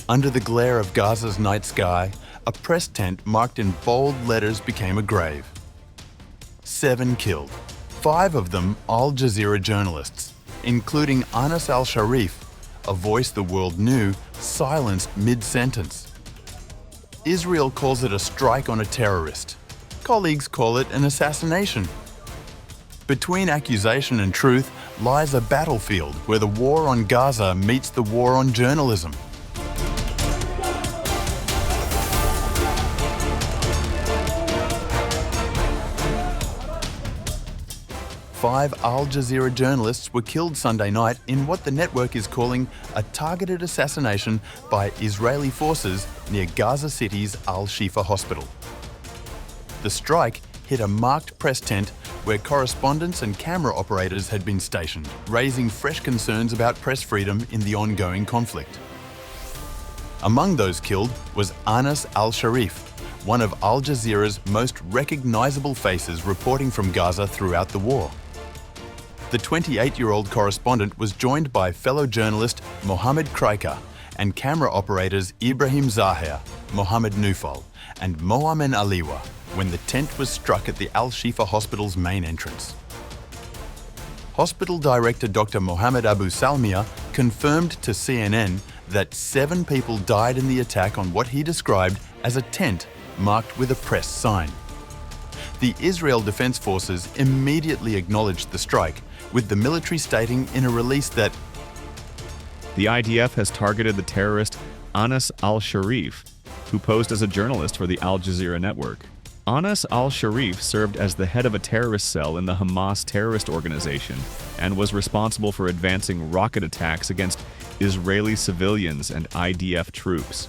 Under the glare of Gaza's night sky, a press tent marked in bold letters became a grave. 7 killed, 5 of them Al Jazeera journalists, including Anas al-Sharif, a voice the world knew, silenced mid-sentence. Israel calls it a strike on a terrorist. Colleagues call it an assassination. Between accusation and truth lies a battlefield where the war on Gaza meets the war on journalism. Five Al Jazeera journalists were killed Sunday night in what the network is calling a targeted assassination by Israeli forces near Gaza City's Al-Shifa hospital. The strike hit a marked press tent where correspondents and camera operators had been stationed, raising fresh concerns about press freedom in the ongoing conflict. Among those killed was Anas al-Sharif, one of Al Jazeera's most recognizable faces reporting from Gaza throughout the war. The 28-year-old correspondent was joined by fellow journalist Mohammed Kreika and camera operators Ibrahim Zahir, Mohammed Nufal, and Moamen Aliwa when the tent was struck at the Al-Shifa hospital's main entrance. Hospital director Dr. Mohammed Abu Salmiya confirmed to CNN that 7 people died in the attack on what he described as a tent marked with a press sign. The Israel Defense Forces immediately acknowledged the strike, with the military stating in a release that the IDF has targeted the terrorist Anas al-Sharif, who posed as a journalist for the Al Jazeera network. Anas al-Sharif served as the head of a terrorist cell in the Hamas terrorist organization and was responsible for advancing rocket attacks against Israeli civilians and IDF troops.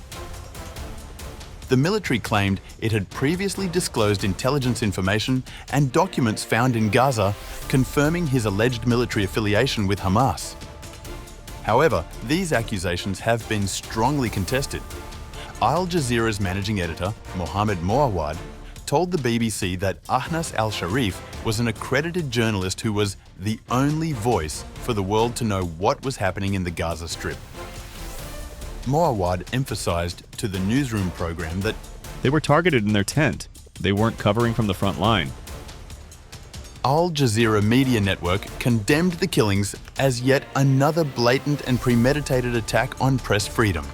The military claimed it had previously disclosed intelligence information and documents found in Gaza confirming his alleged military affiliation with Hamas. However, these accusations have been strongly contested. Al Jazeera's managing editor, Mohammed Moawad, told the BBC that Anas al-Sharif was an accredited journalist who was the only voice for the world to know what was happening in the Gaza Strip. Moawad emphasized to the newsroom program that they were targeted in their tent. They weren't covering from the front line. Al Jazeera media network condemned the killings as yet another blatant and premeditated attack on press freedom.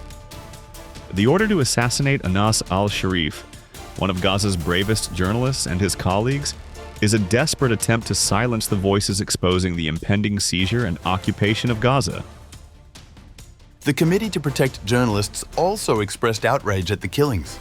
The order to assassinate Anas al-Sharif, one of Gaza's bravest journalists, and his colleagues, is a desperate attempt to silence the voices exposing the impending seizure and occupation of Gaza. The Committee to Protect Journalists also expressed outrage at the killings.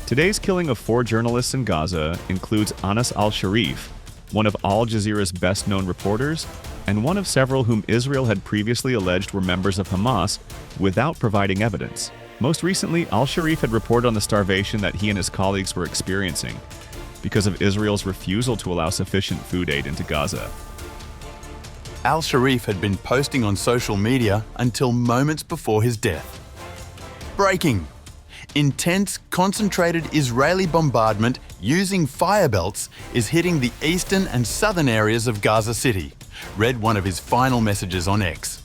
Today's killing of 4 journalists in Gaza includes Anas al-Sharif, one of Al Jazeera's best-known reporters, and one of several whom Israel had previously alleged were members of Hamas without providing evidence. Most recently, al-Sharif had reported on the starvation that he and his colleagues were experiencing because of Israel's refusal to allow sufficient food aid into Gaza. Al-Sharif had been posting on social media until moments before his death. Breaking! Intense, concentrated Israeli bombardment using fire belts is hitting the eastern and southern areas of Gaza City, read one of his final messages on X.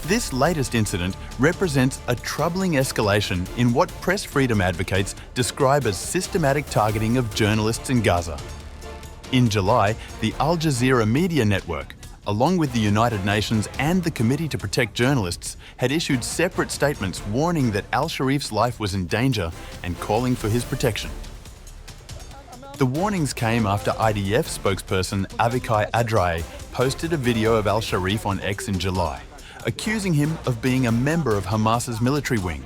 This latest incident represents a troubling escalation in what press freedom advocates describe as systematic targeting of journalists in Gaza. In July, the Al Jazeera media network, along with the United Nations and the Committee to Protect Journalists, had issued separate statements warning that al-Sharif's life was in danger and calling for his protection. The warnings came after IDF spokesperson Avikai Adrai posted a video of al-Sharif on X in July, accusing him of being a member of Hamas's military wing.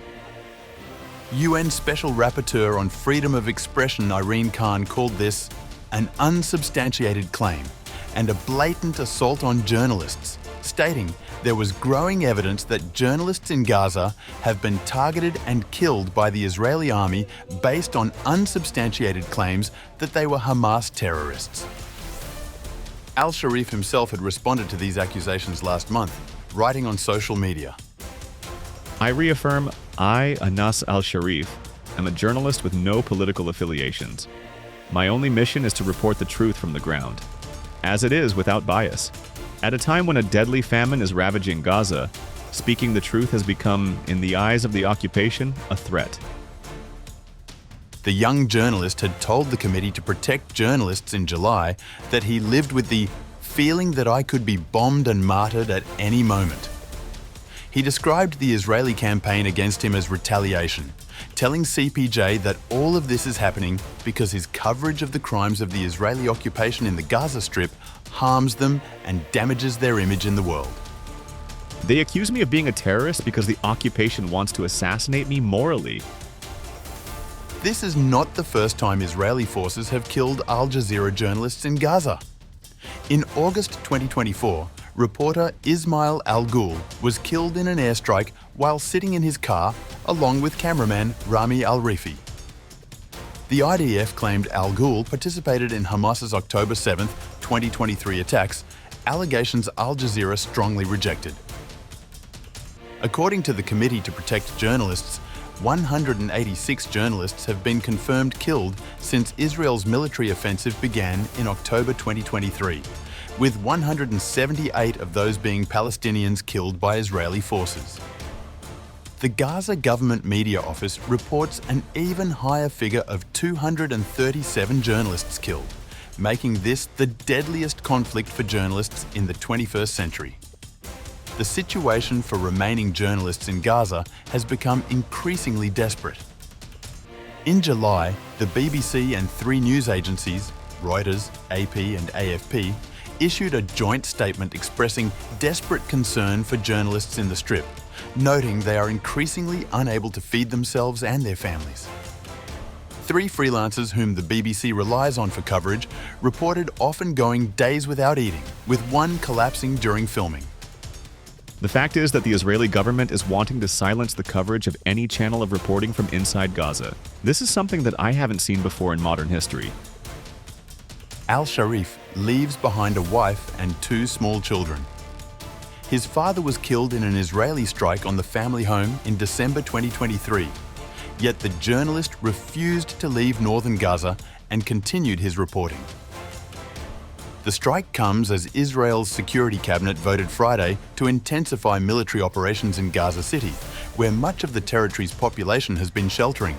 UN Special Rapporteur on Freedom of Expression Irene Khan called this an unsubstantiated claim and a blatant assault on journalists, stating there was growing evidence that journalists in Gaza have been targeted and killed by the Israeli army based on unsubstantiated claims that they were Hamas terrorists. Al-Sharif himself had responded to these accusations last month, writing on social media. I reaffirm, I, Anas al-Sharif, am a journalist with no political affiliations. My only mission is to report the truth from the ground, as it is without bias. At a time when a deadly famine is ravaging Gaza, speaking the truth has become, in the eyes of the occupation, a threat. The young journalist had told the Committee to Protect Journalists in July that he lived with the feeling that I could be bombed and martyred at any moment. He described the Israeli campaign against him as retaliation, telling CPJ that all of this is happening because his coverage of the crimes of the Israeli occupation in the Gaza Strip harms them and damages their image in the world. They accuse me of being a terrorist because the occupation wants to assassinate me morally. This is not the first time Israeli forces have killed Al Jazeera journalists in Gaza. In August 2024, reporter Ismail Al-Ghul was killed in an airstrike while sitting in his car along with cameraman Rami Al-Rifi. The IDF claimed Al-Ghul participated in Hamas's October 7, 2023 attacks, allegations Al Jazeera strongly rejected. According to the Committee to Protect Journalists, 186 journalists have been confirmed killed since Israel's military offensive began in October 2023, with 178 of those being Palestinians killed by Israeli forces. The Gaza Government Media Office reports an even higher figure of 237 journalists killed, making this the deadliest conflict for journalists in the 21st century. The situation for remaining journalists in Gaza has become increasingly desperate. In July, the BBC and 3 news agencies, Reuters, AP and AFP, issued a joint statement expressing desperate concern for journalists in the Strip, noting they are increasingly unable to feed themselves and their families. 3 freelancers whom the BBC relies on for coverage reported often going days without eating, with one collapsing during filming. The fact is that the Israeli government is wanting to silence the coverage of any channel of reporting from inside Gaza. This is something that I haven't seen before in modern history. Al-Sharif leaves behind a wife and 2 small children. His father was killed in an Israeli strike on the family home in December 2023, yet the journalist refused to leave northern Gaza and continued his reporting. The strike comes as Israel's security cabinet voted Friday to intensify military operations in Gaza City, where much of the territory's population has been sheltering.